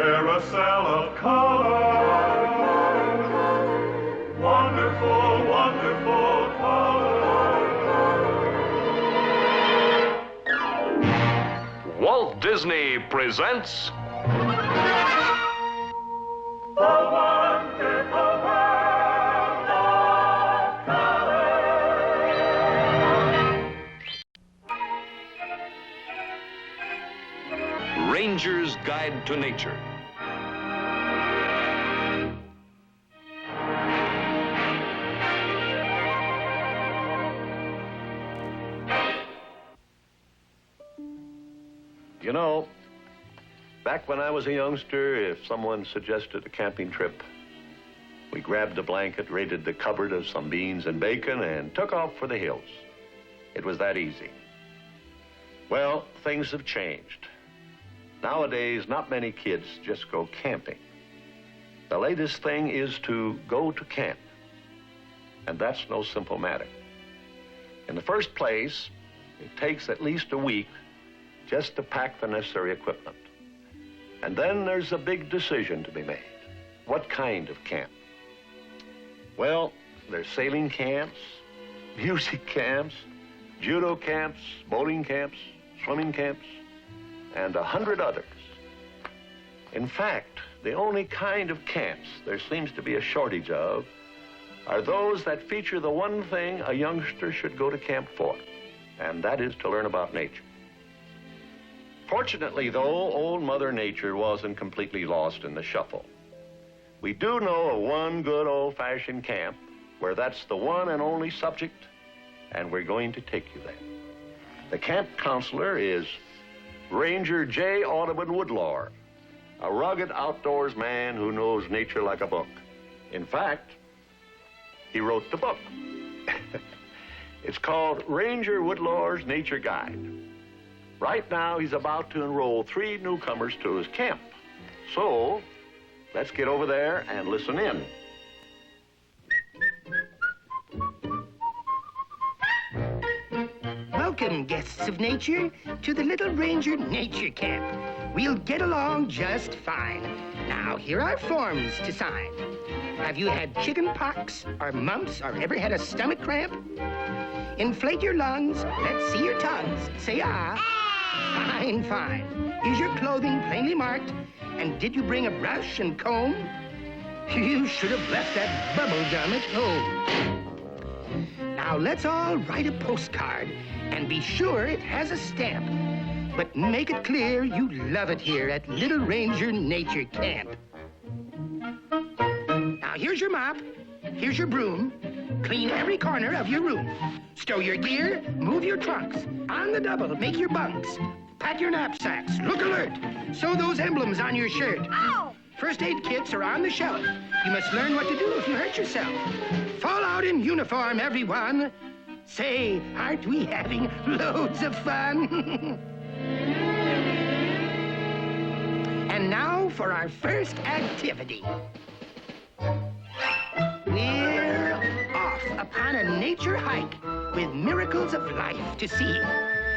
carousel of color. Wonderful, wonderful color. Walt Disney presents The wonderful world of color. Ranger's Guide to Nature. You know, back when I was a youngster, if someone suggested a camping trip, we grabbed a blanket, raided the cupboard of some beans and bacon, and took off for the hills. It was that easy. Well, things have changed. Nowadays, not many kids just go camping. The latest thing is to go to camp. And that's no simple matter. In the first place, it takes at least a week just to pack the necessary equipment. And then there's a big decision to be made. What kind of camp? Well, there's sailing camps, music camps, judo camps, bowling camps, swimming camps, and 100 others. In fact, the only kind of camps there seems to be a shortage of are those that feature the one thing a youngster should go to camp for, and that is to learn about nature. Fortunately, though, old Mother Nature wasn't completely lost in the shuffle. We do know of one good old-fashioned camp where that's the one and only subject, and we're going to take you there. The camp counselor is Ranger J. Audubon Woodlore, a rugged outdoors man who knows nature like a book. In fact, he wrote the book. It's called Ranger Woodlore's Nature Guide. Right now, he's about to enroll 3 newcomers to his camp. So, let's get over there and listen in. Welcome, guests of nature, to the Little Ranger Nature Camp. We'll get along just fine. Now, here are forms to sign. Have you had chicken pox or mumps or ever had a stomach cramp? Inflate your lungs. Let's see your tongues. Say ah. Fine, fine. Is your clothing plainly marked? And did you bring a brush and comb? You should have left that bubble gum at home. Now let's all write a postcard and be sure it has a stamp. But make it clear you love it here at Little Ranger Nature Camp. Now here's your mop. Here's your broom. Clean every corner of your room. Stow your gear, move your trunks. On the double, make your bunks. Pack your knapsacks, look alert. Sew those emblems on your shirt. Ow! First aid kits are on the shelf. You must learn what to do if you hurt yourself. Fall out in uniform, everyone. Say, aren't we having loads of fun? And now for our first activity. We're off upon a nature hike with miracles of life to see.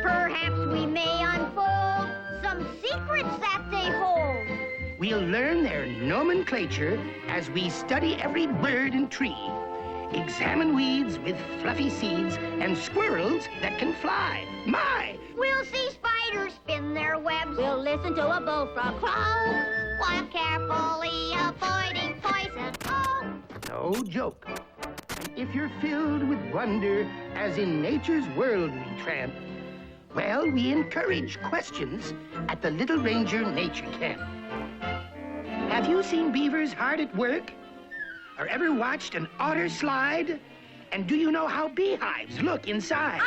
Perhaps we may unfold some secrets that they hold. We'll learn their nomenclature as we study every bird and tree, examine weeds with fluffy seeds, and squirrels that can fly. My! We'll see spiders spin their webs. We'll listen to a bullfrog crow while carefully avoiding poison. Oh! No joke. If you're filled with wonder, as in nature's world we tramp, well, we encourage questions at the Little Ranger Nature Camp. Have you seen beavers hard at work? Or ever watched an otter slide? And do you know how beehives look inside?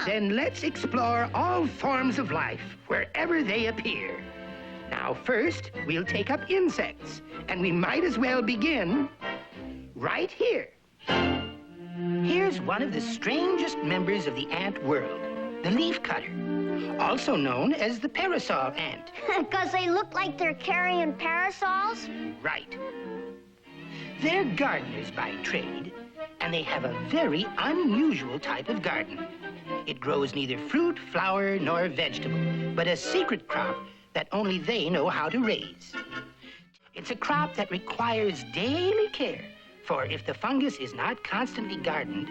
Then let's explore all forms of life wherever they appear. Now, first, we'll take up insects, and we might as well begin right here. Here's one of the strangest members of the ant world, the leafcutter, also known as the parasol ant. Because they look like they're carrying parasols? Right. They're gardeners by trade, and they have a very unusual type of garden. It grows neither fruit, flower, nor vegetable, but a secret crop that only they know how to raise. It's a crop that requires daily care, for if the fungus is not constantly gardened,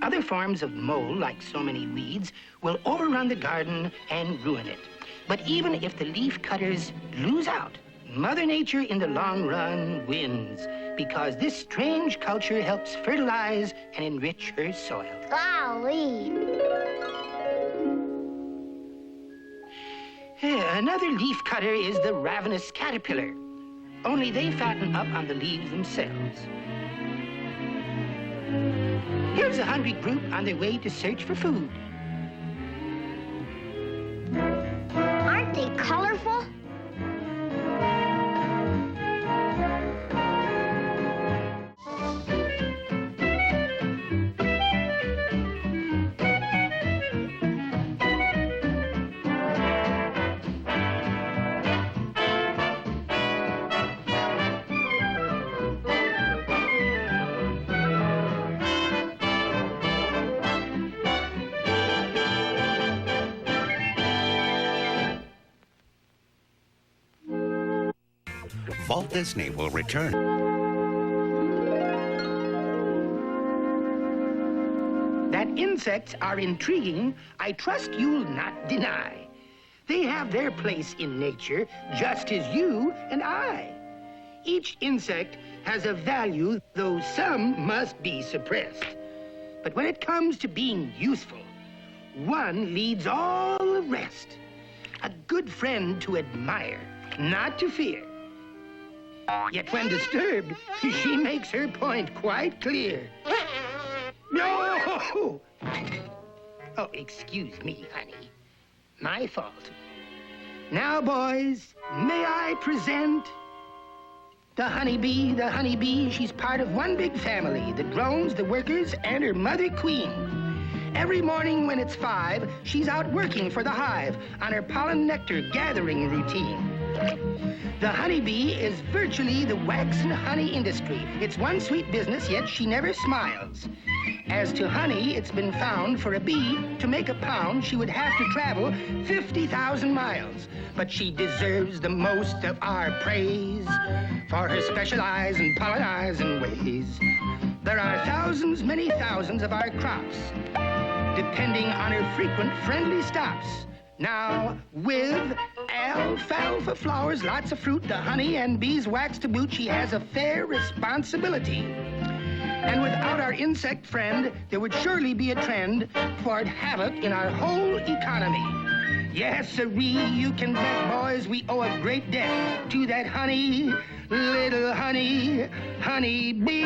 other forms of mold, like so many weeds, will overrun the garden and ruin it. But even if the leaf cutters lose out, Mother Nature in the long run wins, because this strange culture helps fertilize and enrich her soil. Golly. Another leaf cutter is the ravenous caterpillar. Only they fatten up on the leaves themselves. Here's a hungry group on their way to search for food. Aren't they colorful? Walt Disney will return. That insects are intriguing, I trust you'll not deny. They have their place in nature, just as you and I. Each insect has a value, though some must be suppressed. But when it comes to being useful, one leads all the rest. A good friend to admire, not to fear. Yet when disturbed, she makes her point quite clear. No! Oh, excuse me, honey. My fault. Now, boys, may I present the honeybee? The honeybee, she's part of one big family, the drones, the workers, and her mother queen. Every morning when it's 5, she's out working for the hive on her pollen nectar gathering routine. The honeybee is virtually the wax and honey industry. It's one sweet business, yet she never smiles. As to honey, it's been found for a bee to make a pound, she would have to travel 50,000 miles. But she deserves the most of our praise for her special eyes and pollenizing ways. There are thousands, many thousands of our crops, depending on her frequent friendly stops. Now, with alfalfa flowers, lots of fruit, the honey and bees wax to boot, she has a fair responsibility. And without our insect friend, there would surely be a trend toward havoc in our whole economy. Yes, sirree, you can bet, boys, we owe a great debt to that honey, little honey, honey bee.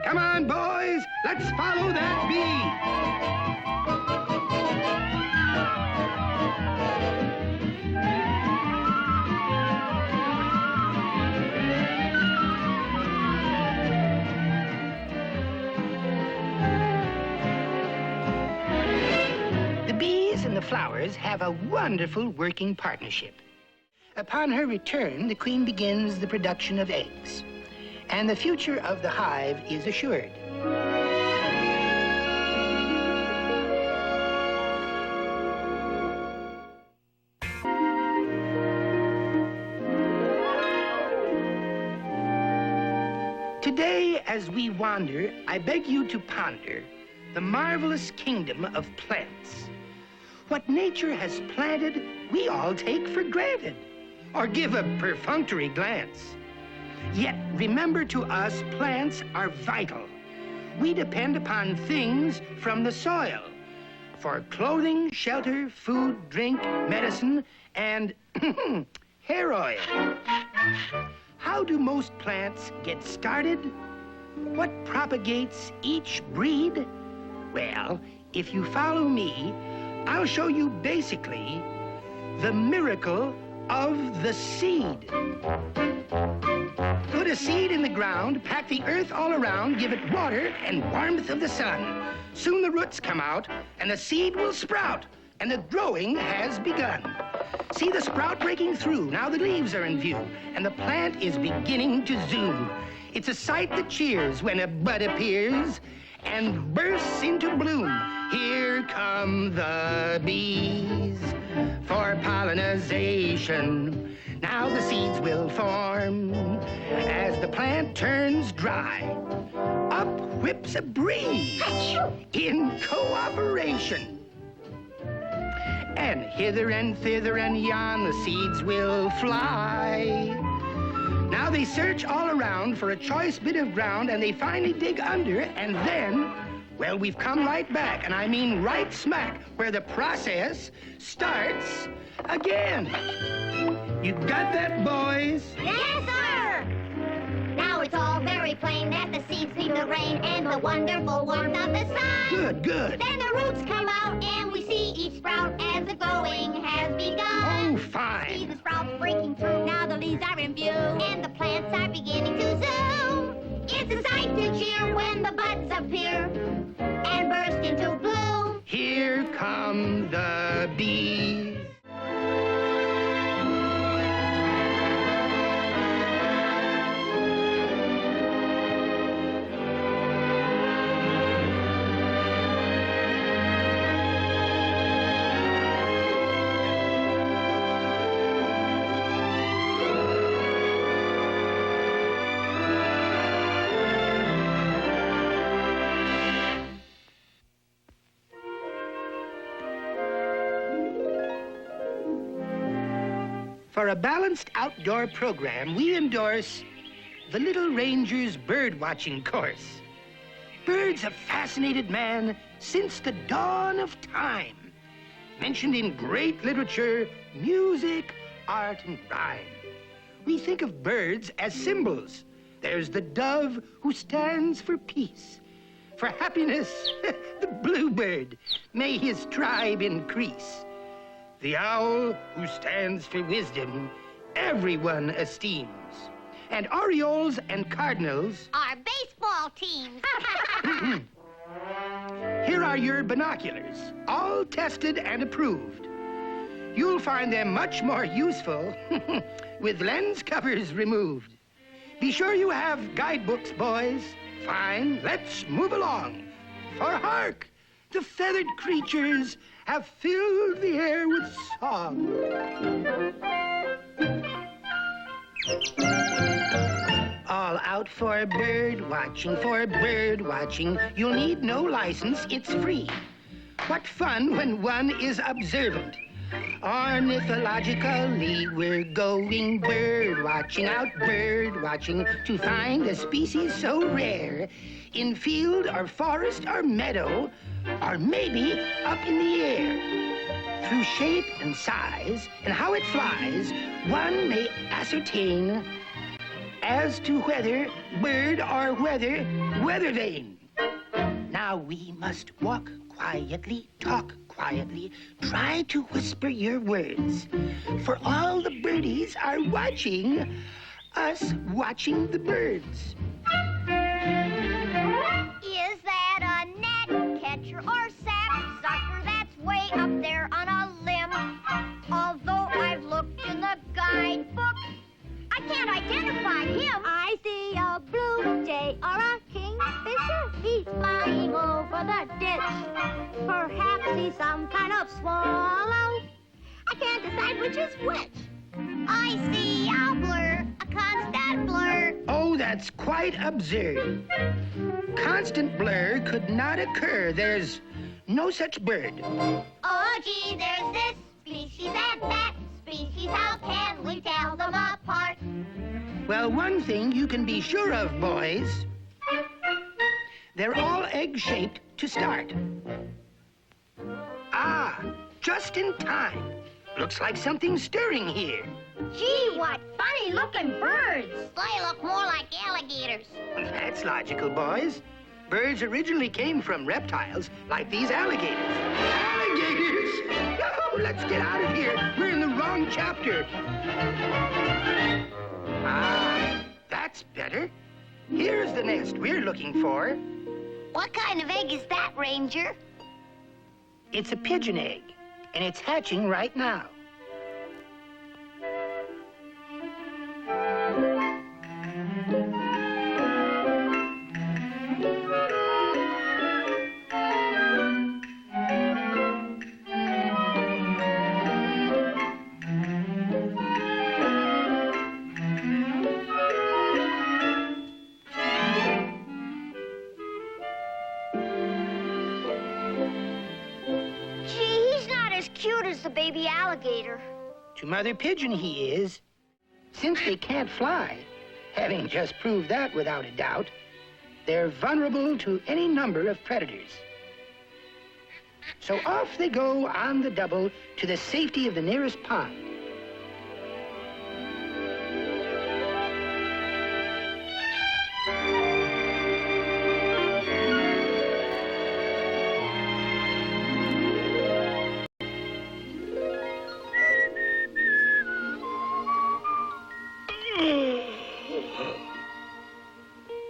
Come on, boys, let's follow that bee. The bees and the flowers have a wonderful working partnership. Upon her return, the queen begins the production of eggs, and the future of the hive is assured. Today, as we wander, I beg you to ponder the marvelous kingdom of plants. What nature has planted, we all take for granted, or give a perfunctory glance. Yet remember, to us, plants are vital. We depend upon things from the soil for clothing, shelter, food, drink, medicine, and hair oil. How do most plants get started? What propagates each breed? Well, if you follow me, I'll show you basically the miracle of the seed. Put a seed in the ground, pack the earth all around, give it water and warmth of the sun. Soon the roots come out, and the seed will sprout, and the growing has begun. See the sprout breaking through. Now the leaves are in view, and the plant is beginning to zoom. It's a sight that cheers when a bud appears and bursts into bloom. Here come the bees. for pollinization. Now the seeds will form as the plant turns dry. Up whips a breeze in cooperation. And hither and thither and yon the seeds will fly. Now they search all around for a choice bit of ground, and they finally dig under, and then, well, we've come right back, and I mean right smack, where the process starts again. You got that, boys? Yes, sir! Now it's all very plain that the seeds need the rain and the wonderful warmth of the sun. Good, good. Then the roots come out and we see each sprout as the growing has begun. Oh, fine. See the sprouts breaking through, now the leaves are in view, and the plants are beginning to zoom. It's a sight to cheer when the buds appear and burst into bloom. Here come the bees. For a balanced outdoor program, we endorse the Little Ranger's bird-watching course. Birds have fascinated man since the dawn of time. Mentioned in great literature, music, art, and rhyme. We think of birds as symbols. There's the dove who stands for peace. For happiness, the bluebird, may his tribe increase. The owl, who stands for wisdom, everyone esteems. And orioles and cardinals... Our baseball teams. Here are your binoculars, all tested and approved. You'll find them much more useful with lens covers removed. Be sure you have guidebooks, boys. Fine, let's move along. For hark, the feathered creatures have filled the air with song. All out for bird watching. You'll need no license, it's free. What fun when one is observant. Ornithologically, we're going bird watching to find a species so rare in field or forest or meadow, or maybe up in the air. Through shape and size and how it flies, one may ascertain as to whether bird or weather vane. Now we must walk quietly, talk quietly, try to whisper your words, for all the birdies are watching us watching the birds. Is that a gnat catcher or sapsucker that's way up there on a limb? Although I've looked in the guidebook, I can't identify him. I see a blue jay or a kingfisher. He's flying over the ditch. Perhaps he's some kind of swallow. I can't decide which is which. I see a blur, a constant blur. Oh, that's quite absurd. Constant blur could not occur. There's no such bird. Oh, gee, there's this species and that species. How can we tell them apart? Well, one thing you can be sure of, boys. They're all egg-shaped to start. Ah, just in time. Looks like something's stirring here. Gee, what funny-looking birds. They look more like alligators. That's logical, boys. Birds originally came from reptiles like these alligators. Alligators! Oh, let's get out of here. We're in the wrong chapter. Ah, that's better. Here's the nest we're looking for. What kind of egg is that, Ranger? It's a pigeon egg, and it's hatching right now. alligator. To Mother Pigeon he is. Since they can't fly, having just proved that without a doubt, they're vulnerable to any number of predators. So off they go on the double to the safety of the nearest pond.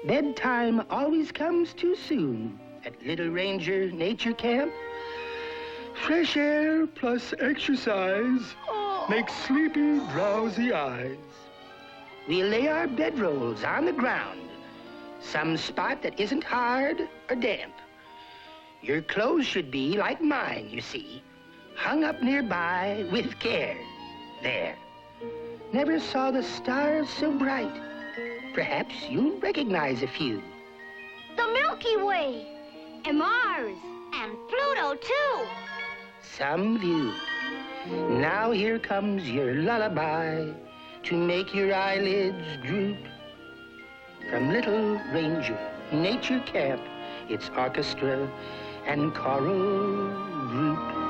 Bedtime always comes too soon at Little Ranger Nature Camp. Fresh air plus exercise makes sleepy, drowsy eyes. We lay our bedrolls on the ground, some spot that isn't hard or damp. Your clothes should be like mine, you see, hung up nearby with care. There. Never saw the stars so bright. Perhaps you'll recognize a few. The Milky Way, and Mars, and Pluto, too. Some view. Now here comes your lullaby to make your eyelids droop. From Little Ranger Nature Camp, it's orchestra and choral group.